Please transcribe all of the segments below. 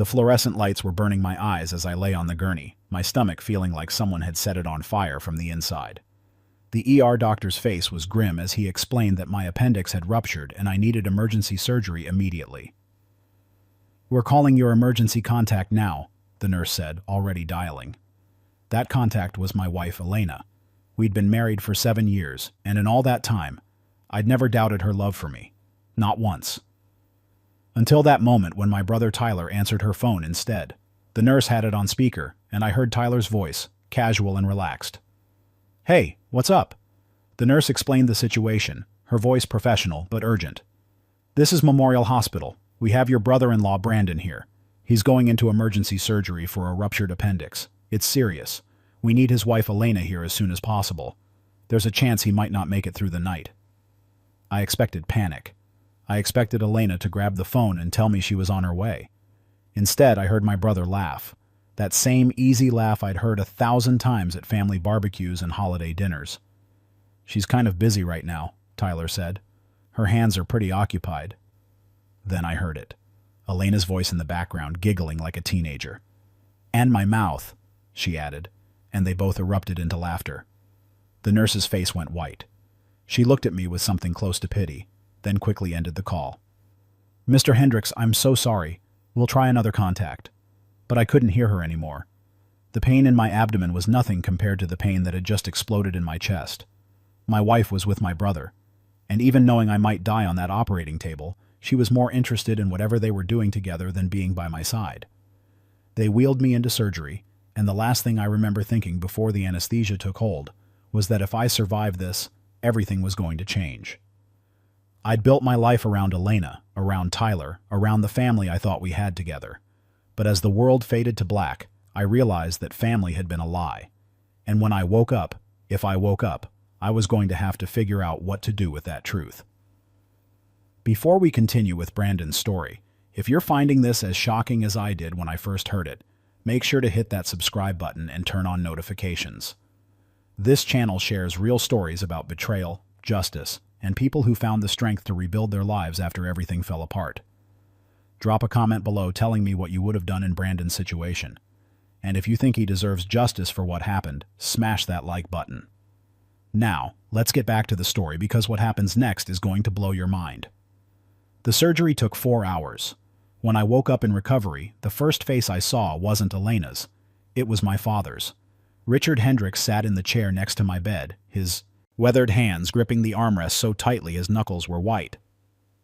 The fluorescent lights were burning my eyes as I lay on the gurney, my stomach feeling like someone had set it on fire from the inside. The ER doctor's face was grim as he explained that my appendix had ruptured and I needed emergency surgery immediately. "We're calling your emergency contact now," the nurse said, already dialing. That contact was my wife, Elena. We'd been married for 7 years, and in all that time, I'd never doubted her love for me. Not once. Until that moment when my brother Tyler answered her phone instead. The nurse had it on speaker, and I heard Tyler's voice, casual and relaxed. "Hey, what's up?" The nurse explained the situation, her voice professional but urgent. "This is Memorial Hospital. We have your brother-in-law Brandon here. He's going into emergency surgery for a ruptured appendix. It's serious. We need his wife Elena here as soon as possible. There's a chance he might not make it through the night." I expected panic. I expected Elena to grab the phone and tell me she was on her way. Instead, I heard my brother laugh. That same easy laugh I'd heard 1,000 times at family barbecues and holiday dinners. "She's kind of busy right now," Tyler said. "Her hands are pretty occupied." Then I heard it. Elena's voice in the background, giggling like a teenager. "And my mouth," she added, and they both erupted into laughter. The nurse's face went white. She looked at me with something close to pity, then quickly ended the call. "Mr. Hendricks, I'm so sorry. We'll try another contact." But I couldn't hear her anymore. The pain in my abdomen was nothing compared to the pain that had just exploded in my chest. My wife was with my brother, and even knowing I might die on that operating table, she was more interested in whatever they were doing together than being by my side. They wheeled me into surgery, and the last thing I remember thinking before the anesthesia took hold was that if I survived this, everything was going to change. I'd built my life around Elena, around Tyler, around the family I thought we had together. But as the world faded to black, I realized that family had been a lie. And when I woke up, if I woke up, I was going to have to figure out what to do with that truth. Before we continue with Brandon's story, if you're finding this as shocking as I did when I first heard it, make sure to hit that subscribe button and turn on notifications. This channel shares real stories about betrayal, justice, and people who found the strength to rebuild their lives after everything fell apart. Drop a comment below telling me what you would have done in Brandon's situation. And if you think he deserves justice for what happened, smash that like button. Now, let's get back to the story because what happens next is going to blow your mind. The surgery took 4 hours. When I woke up in recovery, the first face I saw wasn't Elena's. It was my father's. Richard Hendricks sat in the chair next to my bed, his weathered hands gripping the armrest so tightly his knuckles were white.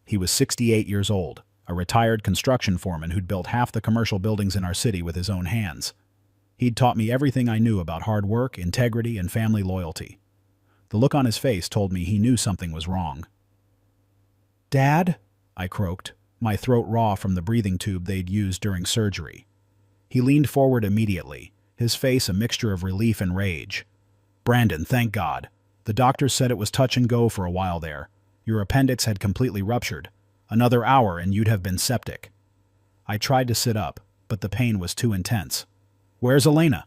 He was 68 years old, a retired construction foreman who'd built half the commercial buildings in our city with his own hands. He'd taught me everything I knew about hard work, integrity, and family loyalty. The look on his face told me he knew something was wrong. "Dad?" I croaked, my throat raw from the breathing tube they'd used during surgery. He leaned forward immediately, his face a mixture of relief and rage. "Brandon, thank God. The doctors said it was touch and go for a while there. Your appendix had completely ruptured. Another hour and you'd have been septic." I tried to sit up, but the pain was too intense. "Where's Elena?"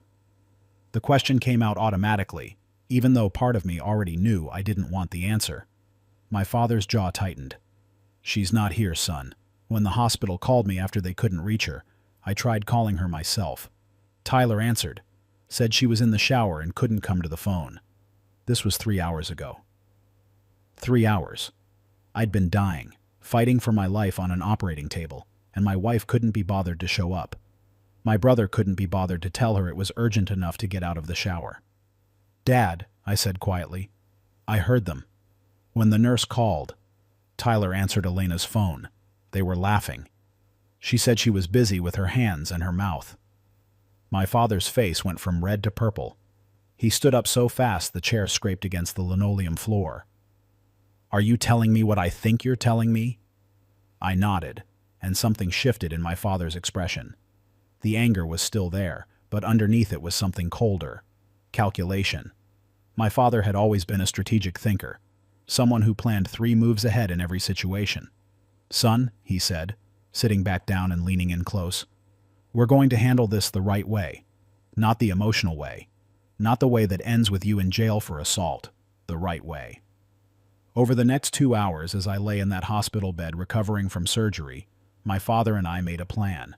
The question came out automatically, even though part of me already knew I didn't want the answer. My father's jaw tightened. "She's not here, son. When the hospital called me after they couldn't reach her, I tried calling her myself. Tyler answered, said she was in the shower and couldn't come to the phone. This was 3 hours ago." 3 hours. I'd been dying, fighting for my life on an operating table, and my wife couldn't be bothered to show up. My brother couldn't be bothered to tell her it was urgent enough to get out of the shower. "Dad," I said quietly, "I heard them. When the nurse called." Tyler answered Elena's phone. They were laughing. She said she was busy with her hands and her mouth. My father's face went from red to purple. He stood up so fast the chair scraped against the linoleum floor. "Are you telling me what I think you're telling me?" I nodded, and something shifted in my father's expression. The anger was still there, but underneath it was something colder. Calculation. My father had always been a strategic thinker, someone who planned 3 moves ahead in every situation. "Son," he said, sitting back down and leaning in close, "we're going to handle this the right way. Not the emotional way. Not the way that ends with you in jail for assault. The right way." Over the next 2 hours, as I lay in that hospital bed recovering from surgery, my father and I made a plan.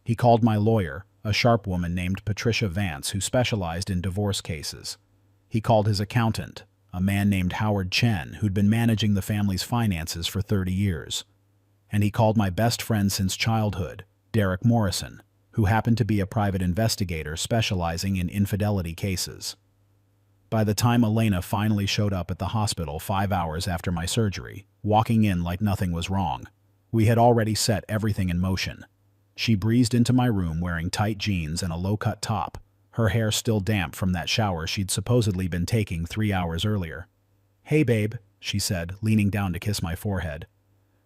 He called my lawyer, a sharp woman named Patricia Vance who specialized in divorce cases. He called his accountant, a man named Howard Chen who'd been managing the family's finances for 30 years. And he called my best friend since childhood, Derek Morrison, who happened to be a private investigator specializing in infidelity cases. By the time Elena finally showed up at the hospital 5 hours after my surgery, walking in like nothing was wrong, we had already set everything in motion. She breezed into my room wearing tight jeans and a low-cut top, her hair still damp from that shower she'd supposedly been taking 3 hours earlier. "Hey, babe," she said, leaning down to kiss my forehead.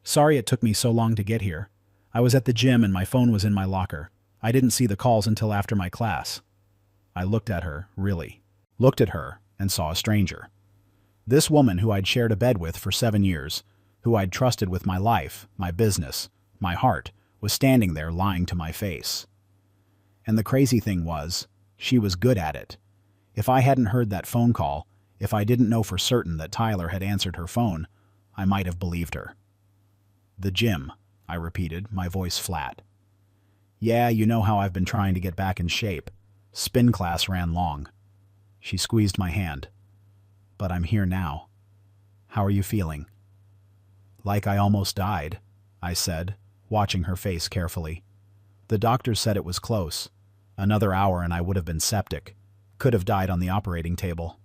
"Sorry it took me so long to get here. I was at the gym and my phone was in my locker. I didn't see the calls until after my class." I looked at her, looked at her, and saw a stranger. This woman who I'd shared a bed with for 7 years, who I'd trusted with my life, my business, my heart, was standing there lying to my face. And the crazy thing was, she was good at it. If I hadn't heard that phone call, if I didn't know for certain that Tyler had answered her phone, I might have believed her. "The gym," I repeated, my voice flat. "Yeah, you know how I've been trying to get back in shape. Spin class ran long." She squeezed my hand. "But I'm here now. How are you feeling?" "Like I almost died," I said, watching her face carefully. "The doctor said it was close. Another hour and I would have been septic. Could have died on the operating table."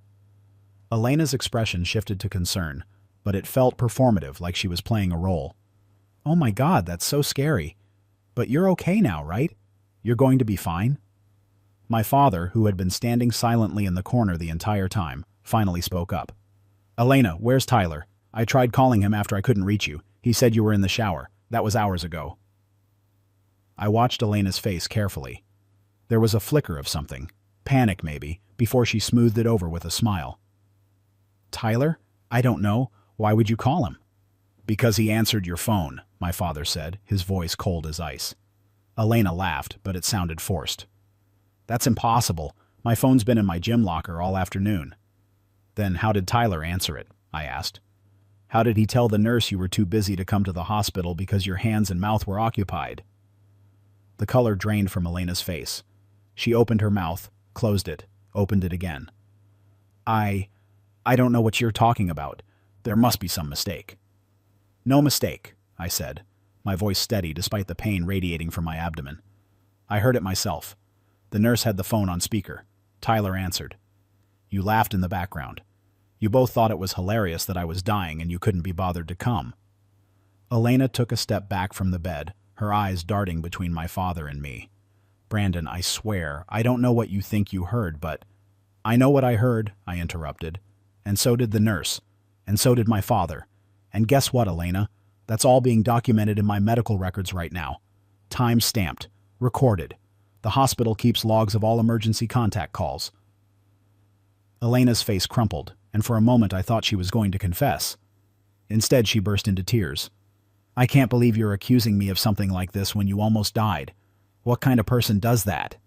Elena's expression shifted to concern, but it felt performative, like she was playing a role. "Oh my God, that's so scary. But you're okay now, right? You're going to be fine?" My father, who had been standing silently in the corner the entire time, finally spoke up. "Elena, where's Tyler? I tried calling him after I couldn't reach you. He said you were in the shower. That was hours ago." I watched Elena's face carefully. There was a flicker of something, panic maybe, before she smoothed it over with a smile. "Tyler? I don't know. Why would you call him?" "Because he answered your phone," my father said, his voice cold as ice. Elena laughed, but it sounded forced. "That's impossible. My phone's been in my gym locker all afternoon." "Then how did Tyler answer it?" I asked. "How did he tell the nurse you were too busy to come to the hospital because your hands and mouth were occupied?" The color drained from Elena's face. She opened her mouth, closed it, opened it again. I don't know what you're talking about. There must be some mistake." "No mistake," I said, my voice steady despite the pain radiating from my abdomen. "I heard it myself. The nurse had the phone on speaker. Tyler answered. You laughed in the background. You both thought it was hilarious that I was dying and you couldn't be bothered to come." Elena took a step back from the bed, her eyes darting between my father and me. "Brandon, I swear, I don't know what you think you heard, but—" "I know what I heard," I interrupted. "And so did the nurse. And so did my father. And guess what, Elena? That's all being documented in my medical records right now. Time-stamped. Recorded. The hospital keeps logs of all emergency contact calls." Elena's face crumpled, and for a moment I thought she was going to confess. Instead, she burst into tears. "I can't believe you're accusing me of something like this when you almost died. What kind of person does that?"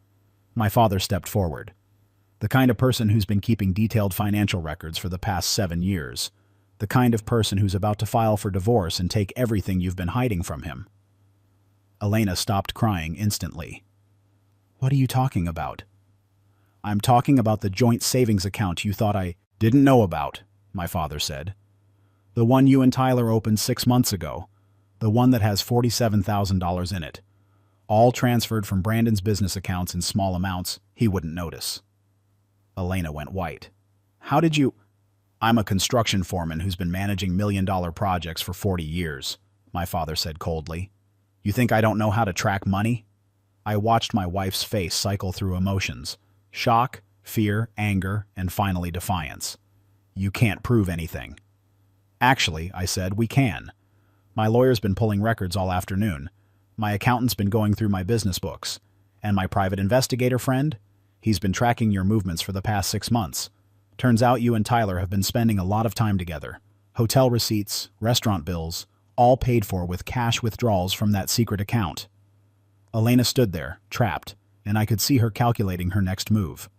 My father stepped forward. "The kind of person who's been keeping detailed financial records for the past 7 years. The kind of person who's about to file for divorce and take everything you've been hiding from him." Elena stopped crying instantly. "What are you talking about?" "I'm talking about the joint savings account you thought I didn't know about," my father said. "The one you and Tyler opened 6 months ago. The one that has $47,000 in it. All transferred from Brandon's business accounts in small amounts he wouldn't notice." Elena went white. "How did you—" "I'm a construction foreman who's been managing million-dollar projects for 40 years, my father said coldly. "You think I don't know how to track money?" I watched my wife's face cycle through emotions. Shock, fear, anger, and finally defiance. "You can't prove anything." "Actually," I said, "we can. My lawyer's been pulling records all afternoon. My accountant's been going through my business books. And my private investigator friend? He's been tracking your movements for the past 6 months. Turns out you and Tyler have been spending a lot of time together. Hotel receipts, restaurant bills, all paid for with cash withdrawals from that secret account." Elena stood there, trapped, and I could see her calculating her next move.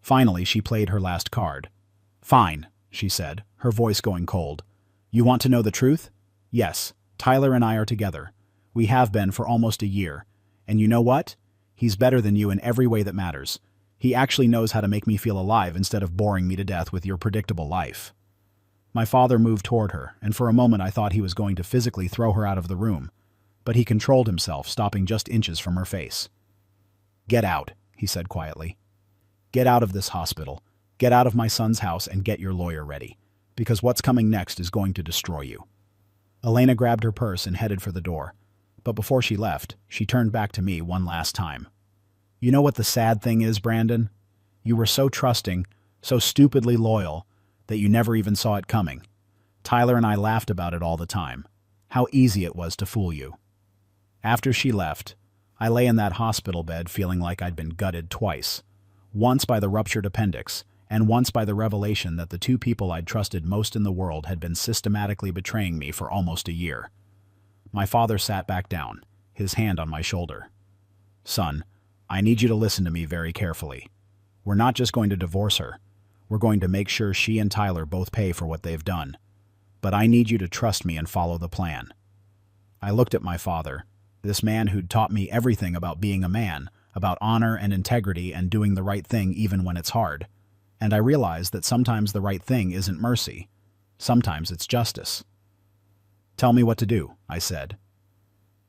Finally, she played her last card. "Fine," she said, her voice going cold. "You want to know the truth? Yes, Tyler and I are together. We have been for almost a year, And you know what? He's better than you in every way that matters. He actually knows how to make me feel alive instead of boring me to death with your predictable life." My father moved toward her, and for a moment I thought he was going to physically throw her out of the room, but he controlled himself, stopping just inches from her face. "Get out," he said quietly. "Get out of this hospital. Get out of my son's house and get your lawyer ready, because what's coming next is going to destroy you." Elena grabbed her purse and headed for the door, but before she left, she turned back to me one last time. "You know what the sad thing is, Brandon? You were so trusting, so stupidly loyal, that you never even saw it coming. Tyler and I laughed about it all the time. How easy it was to fool you." After she left, I lay in that hospital bed feeling like I'd been gutted twice. Once by the ruptured appendix, and once by the revelation that the two people I'd trusted most in the world had been systematically betraying me for almost a year. My father sat back down, his hand on my shoulder. "Son, I need you to listen to me very carefully. We're not just going to divorce her. We're going to make sure she and Tyler both pay for what they've done. But I need you to trust me and follow the plan." I looked at my father, this man who'd taught me everything about being a man, about honor and integrity and doing the right thing even when it's hard. And I realized that sometimes the right thing isn't mercy. Sometimes it's justice. "Tell me what to do," I said.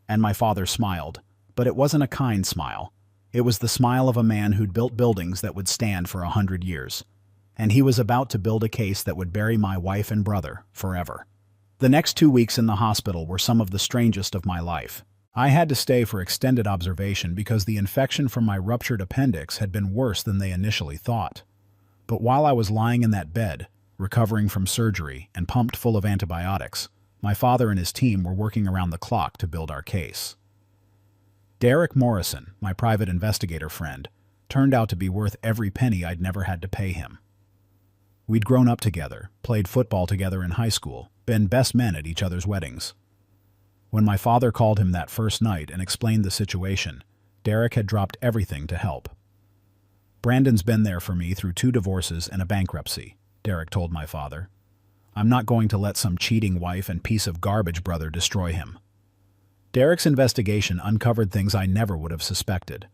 And my father smiled, but it wasn't a kind smile. It was the smile of a man who'd built buildings that would stand for 100 years. And he was about to build a case that would bury my wife and brother forever. The next 2 weeks in the hospital were some of the strangest of my life. I had to stay for extended observation because the infection from my ruptured appendix had been worse than they initially thought. But while I was lying in that bed, recovering from surgery and pumped full of antibiotics, my father and his team were working around the clock to build our case. Derek Morrison, my private investigator friend, turned out to be worth every penny I'd never had to pay him. We'd grown up together, played football together in high school, been best men at each other's weddings. When my father called him that first night and explained the situation, Derek had dropped everything to help. "Brandon's been there for me through 2 divorces and a bankruptcy," Derek told my father. "I'm not going to let some cheating wife and piece of garbage brother destroy him." Derek's investigation uncovered things I never would have suspected.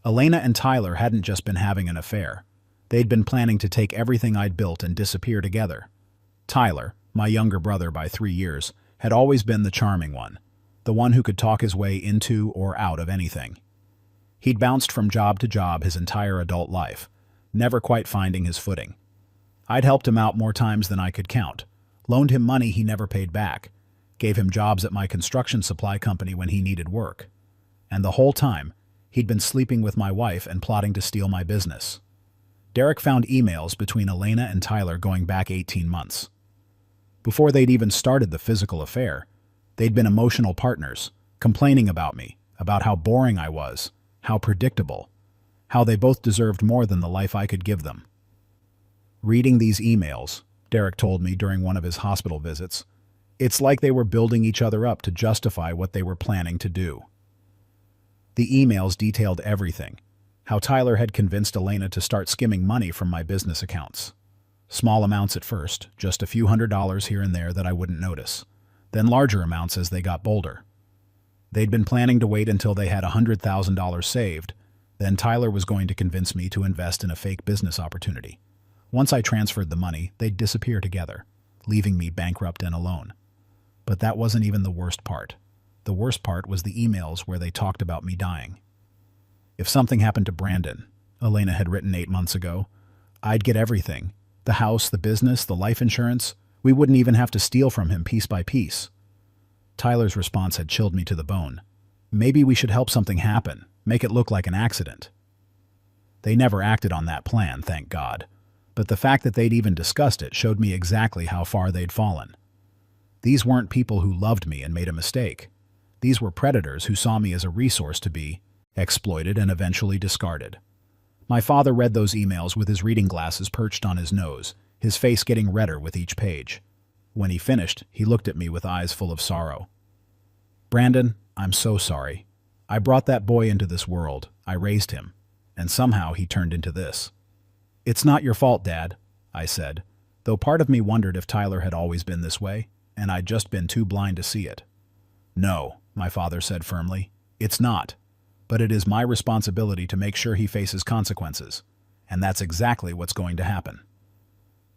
Elena and Tyler hadn't just been having an affair. They'd been planning to take everything I'd built and disappear together. Tyler, my younger brother by 3 years, had always been the charming one, the one who could talk his way into or out of anything. He'd bounced from job to job his entire adult life, never quite finding his footing. I'd helped him out more times than I could count, loaned him money he never paid back, gave him jobs at my construction supply company when he needed work. And the whole time, he'd been sleeping with my wife and plotting to steal my business. Derek found emails between Elena and Tyler going back 18 months. Before they'd even started the physical affair, they'd been emotional partners, complaining about me, about how boring I was, how predictable, how they both deserved more than the life I could give them. Reading these emails, Derek told me during one of his hospital visits, it's like they were building each other up to justify what they were planning to do. The emails detailed everything, how Tyler had convinced Elena to start skimming money from my business accounts. Small amounts at first, just a few $100s here and there that I wouldn't notice, then larger amounts as they got bolder. They'd been planning to wait until they had $100,000 saved, then Tyler was going to convince me to invest in a fake business opportunity. Once I transferred the money, they'd disappear together, leaving me bankrupt and alone. But that wasn't even the worst part. The worst part was the emails where they talked about me dying. If something happened to Brandon, Elena had written 8 months ago, I'd get everything. The house, the business, the life insurance. We wouldn't even have to steal from him piece by piece. Tyler's response had chilled me to the bone. Maybe we should help something happen, make it look like an accident. They never acted on that plan, thank God. But the fact that they'd even discussed it showed me exactly how far they'd fallen. These weren't people who loved me and made a mistake. These were predators who saw me as a resource to be exploited and eventually discarded. My father read those emails with his reading glasses perched on his nose, his face getting redder with each page. When he finished, he looked at me with eyes full of sorrow. "Brandon, I'm so sorry. I brought that boy into this world. I raised him. And somehow he turned into this." "It's not your fault, Dad," I said, though part of me wondered if Tyler had always been this way, and I'd just been too blind to see it. "No," my father said firmly, "it's not. but it is my responsibility to make sure he faces consequences. And that's exactly what's going to happen.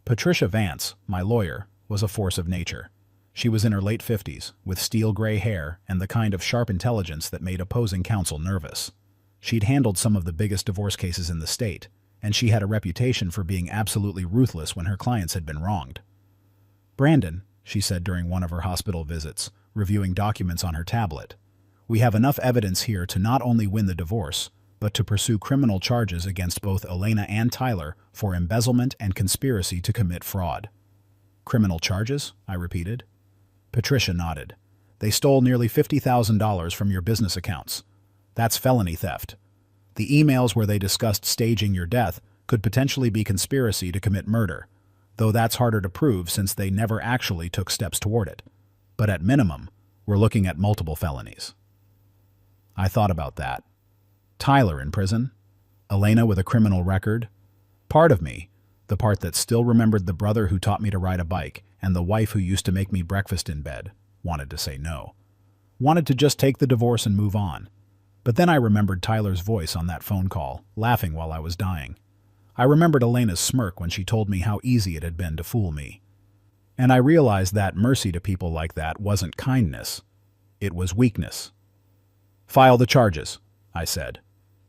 Patricia Vance, my lawyer, was a force of nature. She was in her late 50s, with steel gray hair and the kind of sharp intelligence that made opposing counsel nervous. She'd handled some of the biggest divorce cases in the state, and she had a reputation for being absolutely ruthless when her clients had been wronged. "Brandon," she said during one of her hospital visits, reviewing documents on her tablet, "we have enough evidence here to not only win the divorce, but to pursue criminal charges against both Elena and Tyler for embezzlement and conspiracy to commit fraud." "Criminal charges?" I repeated. Patricia nodded. "They stole nearly $50,000 from your business accounts. That's felony theft. The emails where they discussed staging your death could potentially be conspiracy to commit murder, though that's harder to prove since they never actually took steps toward it. But at minimum, we're looking at multiple felonies." I thought about that. Tyler in prison? Elena with a criminal record? Part of me, the part that still remembered the brother who taught me to ride a bike and the wife who used to make me breakfast in bed, wanted to say no. Wanted to just take the divorce and move on. But then I remembered Tyler's voice on that phone call, laughing while I was dying. I remembered Elena's smirk when she told me how easy it had been to fool me. And I realized that mercy to people like that wasn't kindness. It was weakness. "File the charges," I said.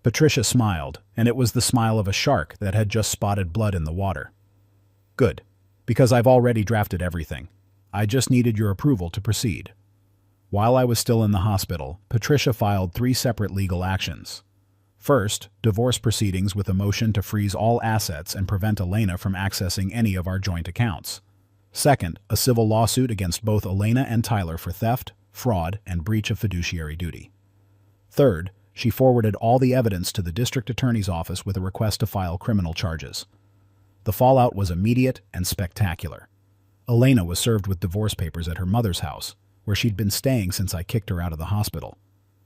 Patricia smiled, and it was the smile of a shark that had just spotted blood in the water. "Good, because I've already drafted everything. I just needed your approval to proceed." While I was still in the hospital, Patricia filed 3 separate legal actions. First, divorce proceedings with a motion to freeze all assets and prevent Elena from accessing any of our joint accounts. Second, a civil lawsuit against both Elena and Tyler for theft, fraud, and breach of fiduciary duty. Third, she forwarded all the evidence to the district attorney's office with a request to file criminal charges. The fallout was immediate and spectacular. Elena was served with divorce papers at her mother's house, where she'd been staying since I kicked her out of the hospital.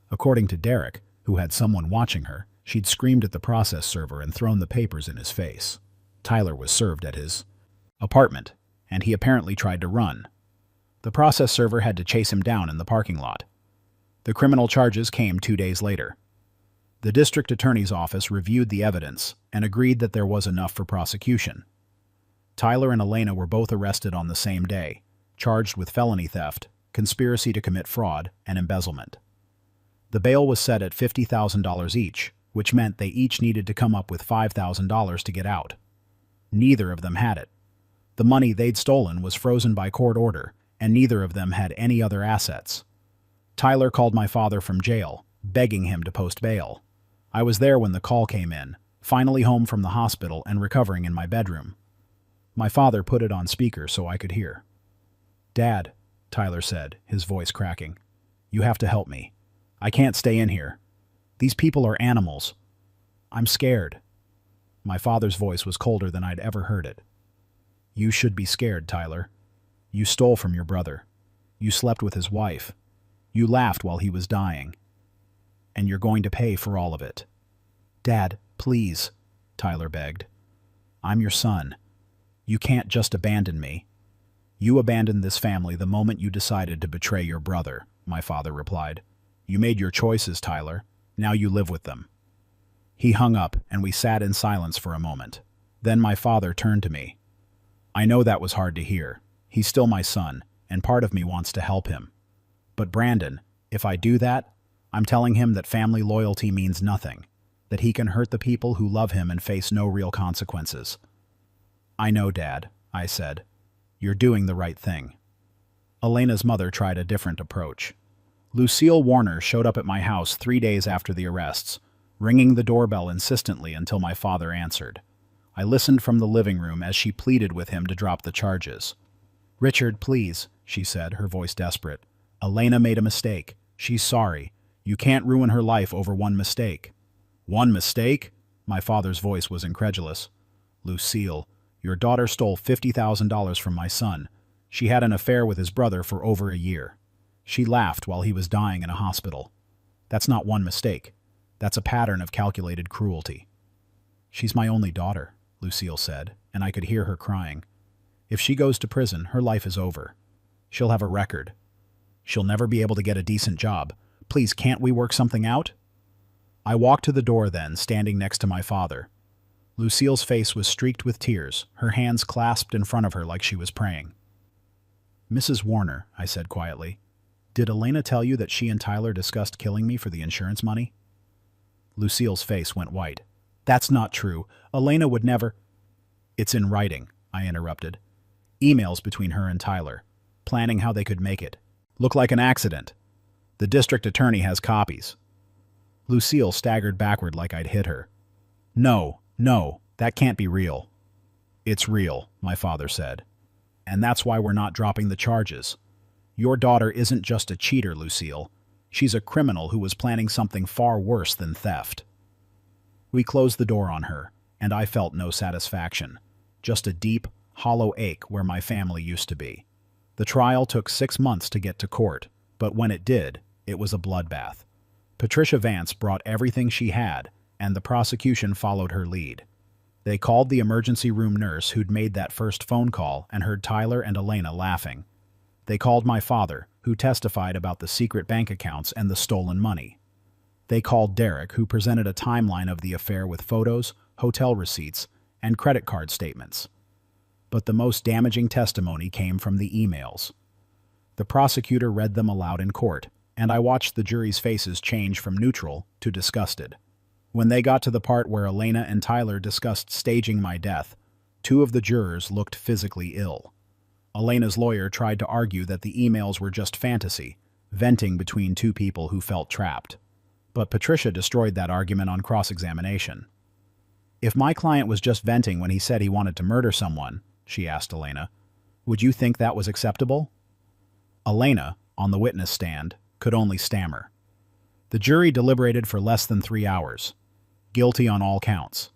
According to Derek, who had someone watching her, she'd screamed at the process server and thrown the papers in his face. Tyler was served at his apartment, and he apparently tried to run. The process server had to chase him down in the parking lot. The criminal charges came 2 days later. The district attorney's office reviewed the evidence and agreed that there was enough for prosecution. Tyler and Elena were both arrested on the same day, charged with felony theft, conspiracy to commit fraud, and embezzlement. The bail was set at $50,000 each, which meant they each needed to come up with $5,000 to get out. Neither of them had it. The money they'd stolen was frozen by court order, and neither of them had any other assets. Tyler called my father from jail, begging him to post bail. I was there when the call came in, finally home from the hospital and recovering in my bedroom. My father put it on speaker so I could hear. "Dad," Tyler said, his voice cracking, "you have to help me. I can't stay in here. These people are animals. I'm scared." My father's voice was colder than I'd ever heard it. "You should be scared, Tyler. You stole from your brother. You slept with his wife. You laughed while he was dying. And you're going to pay for all of it." "Dad, please," Tyler begged. "I'm your son. You can't just abandon me." "You abandoned this family the moment you decided to betray your brother," my father replied. "You made your choices, Tyler. Now you live with them." He hung up, and we sat in silence for a moment. Then my father turned to me. "I know that was hard to hear. He's still my son, and part of me wants to help him. But Brandon, if I do that, I'm telling him that family loyalty means nothing, that he can hurt the people who love him and face no real consequences." "I know, Dad," I said. "You're doing the right thing." Elena's mother tried a different approach. Lucille Warner showed up at my house 3 days after the arrests, ringing the doorbell insistently until my father answered. I listened from the living room as she pleaded with him to drop the charges. "Richard, please," she said, her voice desperate. "Elena made a mistake. She's sorry. You can't ruin her life over one mistake." "One mistake?" My father's voice was incredulous. "Lucille, your daughter stole $50,000 from my son. She had an affair with his brother for over a year. She laughed while he was dying in a hospital. That's not one mistake. That's a pattern of calculated cruelty." "She's my only daughter," Lucille said, and I could hear her crying. "If she goes to prison, her life is over. She'll have a record. She'll never be able to get a decent job. Please, can't we work something out?" I walked to the door then, standing next to my father. Lucille's face was streaked with tears, her hands clasped in front of her like she was praying. "Mrs. Warner," I said quietly, "did Elena tell you that she and Tyler discussed killing me for the insurance money?" Lucille's face went white. "That's not true. Elena would never—" "It's in writing," I interrupted. "Emails between her and Tyler, planning how they could make it look like an accident. The district attorney has copies." Lucille staggered backward like I'd hit her. No, that can't be real." "It's real," my father said. "And that's why we're not dropping the charges. Your daughter isn't just a cheater, Lucille. She's a criminal who was planning something far worse than theft." We closed the door on her, and I felt no satisfaction, just a deep, hollow ache where my family used to be. The trial took 6 months to get to court, but when it did, it was a bloodbath. Patricia Vance brought everything she had, and the prosecution followed her lead. They called the emergency room nurse who'd made that first phone call and heard Tyler and Elena laughing. They called my father, who testified about the secret bank accounts and the stolen money. They called Derek, who presented a timeline of the affair with photos, hotel receipts, and credit card statements. But the most damaging testimony came from the emails. The prosecutor read them aloud in court, and I watched the jury's faces change from neutral to disgusted. When they got to the part where Elena and Tyler discussed staging my death, 2 of the jurors looked physically ill. Elena's lawyer tried to argue that the emails were just fantasy, venting between 2 people who felt trapped. But Patricia destroyed that argument on cross-examination. "If my client was just venting when he said he wanted to murder someone," she asked Elena, "would you think that was acceptable?" Elena, on the witness stand, could only stammer. The jury deliberated for less than 3 hours. Guilty on all counts.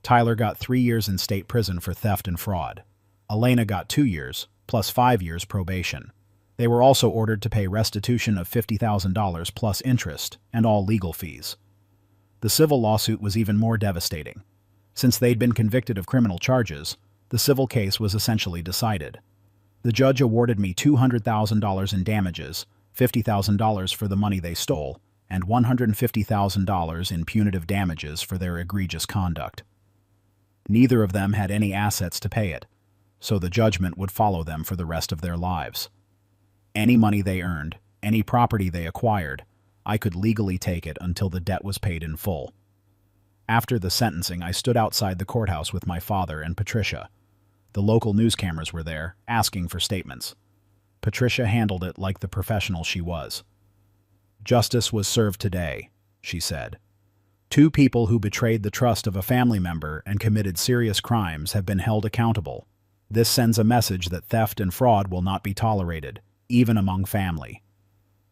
Tyler got 3 years in state prison for theft and fraud. Elena got 2 years, plus 5 years probation. They were also ordered to pay restitution of $50,000 plus interest and all legal fees. The civil lawsuit was even more devastating. Since they'd been convicted of criminal charges, the civil case was essentially decided. The judge awarded me $200,000 in damages, $50,000 for the money they stole, and $150,000 in punitive damages for their egregious conduct. Neither of them had any assets to pay it, so the judgment would follow them for the rest of their lives. Any money they earned, any property they acquired, I could legally take it until the debt was paid in full. After the sentencing, I stood outside the courthouse with my father and Patricia. The local news cameras were there, asking for statements. Patricia handled it like the professional she was. "Justice was served today," she said. "2 people who betrayed the trust of a family member and committed serious crimes have been held accountable. This sends a message that theft and fraud will not be tolerated, even among family."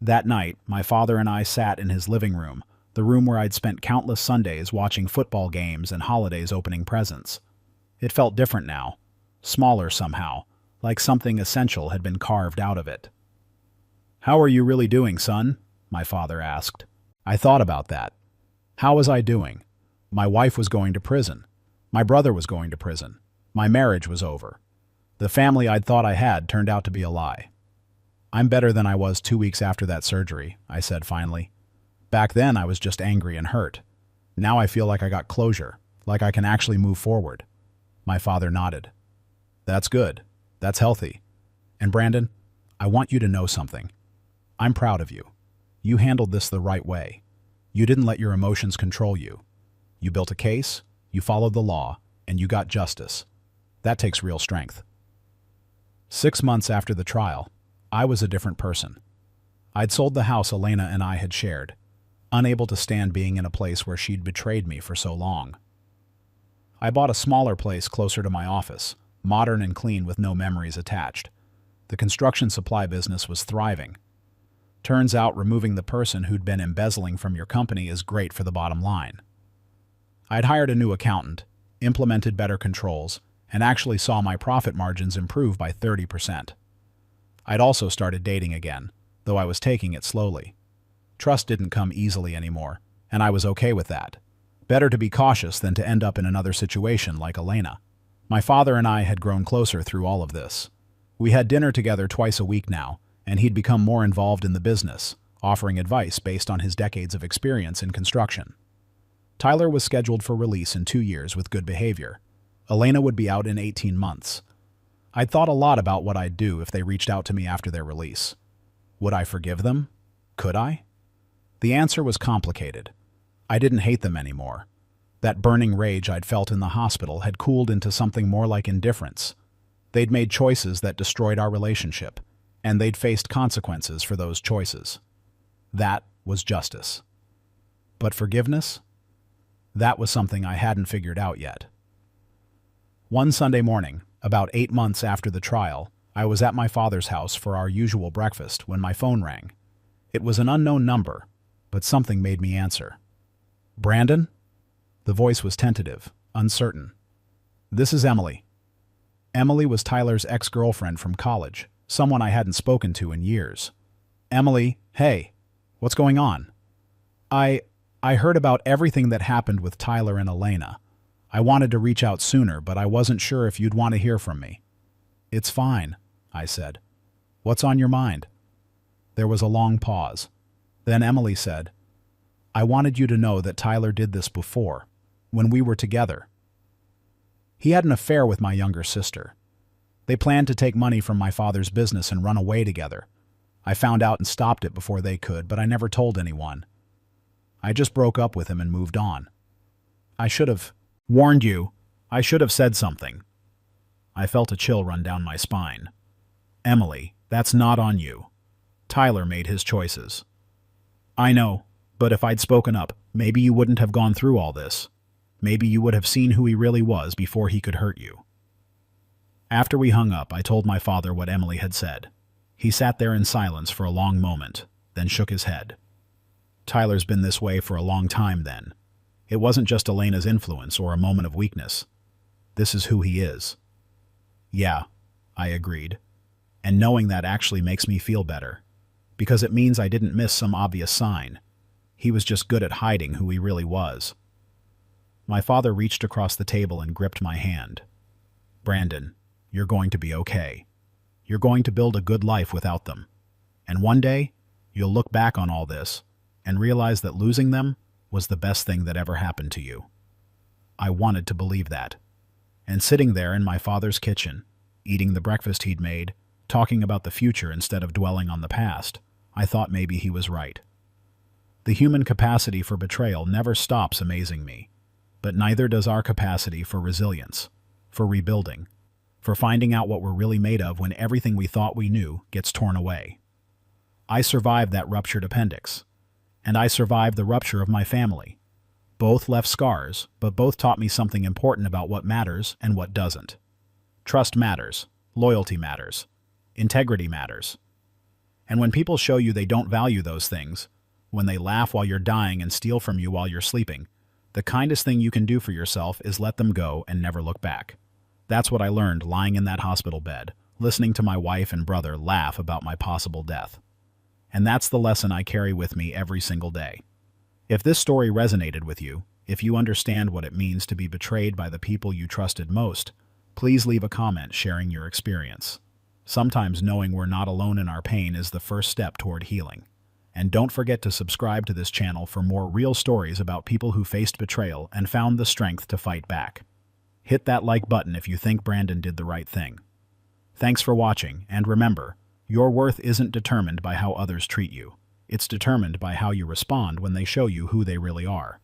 That night, my father and I sat in his living room, the room where I'd spent countless Sundays watching football games and holidays opening presents. It felt different now, smaller somehow, like something essential had been carved out of it. "How are you really doing, son?" my father asked. I thought about that. How was I doing? My wife was going to prison. My brother was going to prison. My marriage was over. The family I'd thought I had turned out to be a lie. "I'm better than I was 2 weeks after that surgery," I said finally. "Back then I was just angry and hurt. Now I feel like I got closure, like I can actually move forward." My father nodded. "That's good. That's healthy. And Brandon, I want you to know something. I'm proud of you. You handled this the right way. You didn't let your emotions control you. You built a case, you followed the law, and you got justice. That takes real strength." 6 months after the trial, I was a different person. I'd sold the house Elena and I had shared, unable to stand being in a place where she'd betrayed me for so long. I bought a smaller place closer to my office, modern and clean with no memories attached. The construction supply business was thriving. Turns out removing the person who'd been embezzling from your company is great for the bottom line. I'd hired a new accountant, implemented better controls, and actually saw my profit margins improve by 30%. I'd also started dating again, though I was taking it slowly. Trust didn't come easily anymore, and I was okay with that. Better to be cautious than to end up in another situation like Elena. My father and I had grown closer through all of this. We had dinner together twice a week now, and he'd become more involved in the business, offering advice based on his decades of experience in construction. Tyler was scheduled for release in 2 years with good behavior. Elena would be out in 18 months. I'd thought a lot about what I'd do if they reached out to me after their release. Would I forgive them? Could I? The answer was complicated. I didn't hate them anymore. That burning rage I'd felt in the hospital had cooled into something more like indifference. They'd made choices that destroyed our relationship, and they'd faced consequences for those choices. That was justice. But forgiveness? That was something I hadn't figured out yet. One Sunday morning, about 8 months after the trial, I was at my father's house for our usual breakfast when my phone rang. It was an unknown number, but something made me answer. "Brandon?" The voice was tentative, uncertain. "This is Emily." Emily was Tyler's ex-girlfriend from college, someone I hadn't spoken to in years. "Emily, hey, what's going on?" I heard about everything that happened with Tyler and Elena. I wanted to reach out sooner, but I wasn't sure if you'd want to hear from me." "It's fine," I said. "What's on your mind?" There was a long pause. Then Emily said, "I wanted you to know that Tyler did this before, when we were together. He had an affair with my younger sister. They planned to take money from my father's business and run away together. I found out and stopped it before they could, but I never told anyone. I just broke up with him and moved on. I should have warned you. I should have said something." I felt a chill run down my spine. "Emily, that's not on you. Tyler made his choices." "I know, but if I'd spoken up, maybe you wouldn't have gone through all this. Maybe you would have seen who he really was before he could hurt you." After we hung up, I told my father what Emily had said. He sat there in silence for a long moment, then shook his head. "Tyler's been this way for a long time then. It wasn't just Elena's influence or a moment of weakness. This is who he is." "Yeah," I agreed. And knowing that actually makes me feel better, because it means I didn't miss some obvious sign. He was just good at hiding who he really was. My father reached across the table and gripped my hand. "Brandon, you're going to be okay. You're going to build a good life without them. And one day, you'll look back on all this and realize that losing them was the best thing that ever happened to you." I wanted to believe that. And sitting there in my father's kitchen, eating the breakfast he'd made, talking about the future instead of dwelling on the past, I thought maybe he was right. The human capacity for betrayal never stops amazing me, but neither does our capacity for resilience, for rebuilding, for finding out what we're really made of when everything we thought we knew gets torn away. I survived that ruptured appendix, and I survived the rupture of my family. Both left scars, but both taught me something important about what matters and what doesn't. Trust matters, loyalty matters, integrity matters. And when people show you they don't value those things, when they laugh while you're dying and steal from you while you're sleeping, the kindest thing you can do for yourself is let them go and never look back. That's what I learned lying in that hospital bed, listening to my wife and brother laugh about my possible death. And that's the lesson I carry with me every single day. If this story resonated with you, if you understand what it means to be betrayed by the people you trusted most, please leave a comment sharing your experience. Sometimes knowing we're not alone in our pain is the first step toward healing. And don't forget to subscribe to this channel for more real stories about people who faced betrayal and found the strength to fight back. Hit that like button if you think Brandon did the right thing. Thanks for watching, and remember, your worth isn't determined by how others treat you. It's determined by how you respond when they show you who they really are.